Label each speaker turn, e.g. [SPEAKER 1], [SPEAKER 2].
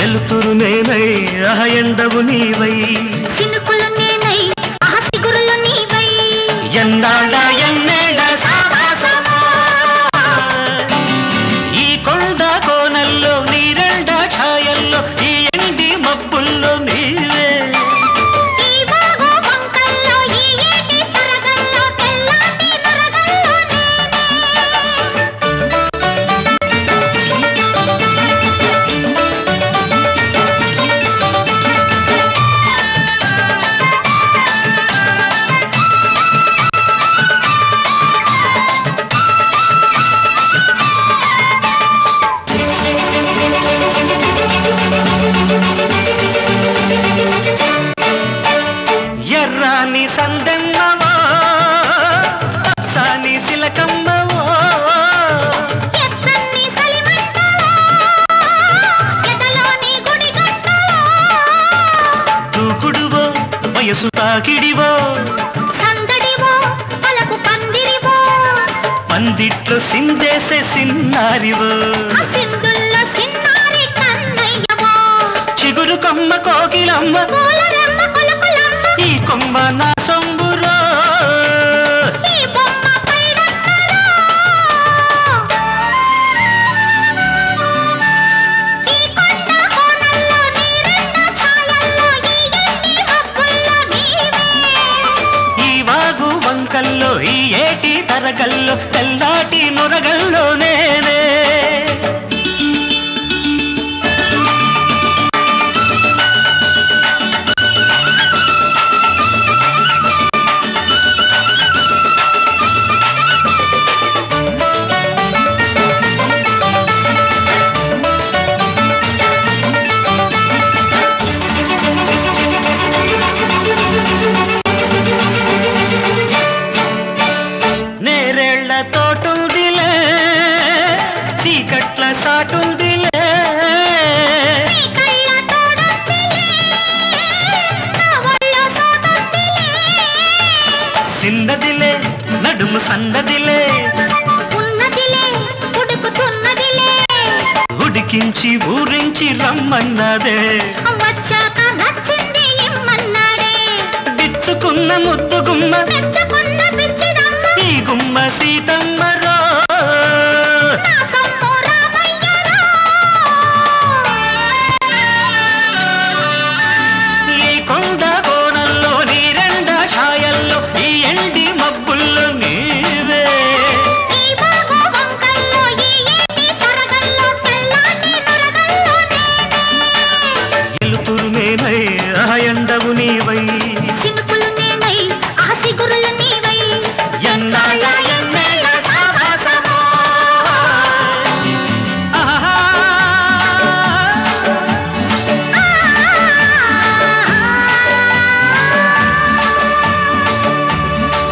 [SPEAKER 1] ఎలుతురు నేనై ఎండవు నీవై
[SPEAKER 2] సినుకులు నేనై సిగురులు నీవై
[SPEAKER 1] ఎండాడ ఎన్నేళ్ళ సావాసమా ఈ కొండ కోనల్లో నీరెండ ఛాయల్లో ఈ ఎండి మబ్బుల్లో నీవే ఎర్రాని సందెమ్మవో పచ్చాని సిలకమ్మవో
[SPEAKER 2] ఎచ్చని సలిమంటవో ఎదలోని గుడిగట్టవో
[SPEAKER 1] దూకుడువో వయసు తాకిడివో
[SPEAKER 2] సందడివో పలకు పందిరివో
[SPEAKER 1] పందిట్లో సిందేసే సిన్నారివో
[SPEAKER 2] సింధుల్లో సిన్నారి కన్నయ్యవో
[SPEAKER 1] చిగురు కొమ్మ కోకిలమ్మ
[SPEAKER 2] పూలరెమ్మ కొలకులమ్మ
[SPEAKER 1] ఈ కొమ్మ నా సొంబురో
[SPEAKER 2] ఈ బొమ్మ పైడన్నరో ఈ కొండ కోనల్లో నీరెండ ఛాయల్లో ఈ ఎండి మబ్బుల్లో నీవే
[SPEAKER 1] ఈ వాగు వంకల్లో ఈ ఏటి తరగల్లో తెల్లాటి నురగల్లో నేనే నేరేళ్ల తోటుందిలే చీకట్ల సాటుందిలే
[SPEAKER 2] నీ కళ్ళ తోడుందిలే నా ఒళ్ళో సోకుందిలే
[SPEAKER 1] సిన్నదిలే నడుము సన్నదిలే
[SPEAKER 2] ఉన్నదిలే ఉడుకుతున్నదిలే
[SPEAKER 1] ఉడికించి ఊరించి రమ్మన్నదే
[SPEAKER 2] వచ్చాక నచ్చింది ఇమ్మన్నాడే
[SPEAKER 1] విచ్చుకున్న ముద్దు గుమ్మ
[SPEAKER 2] మెచ్చుకున్న పిచ్చిదమ్మ
[SPEAKER 1] ఈ గుమ్మ సీతమ్మరో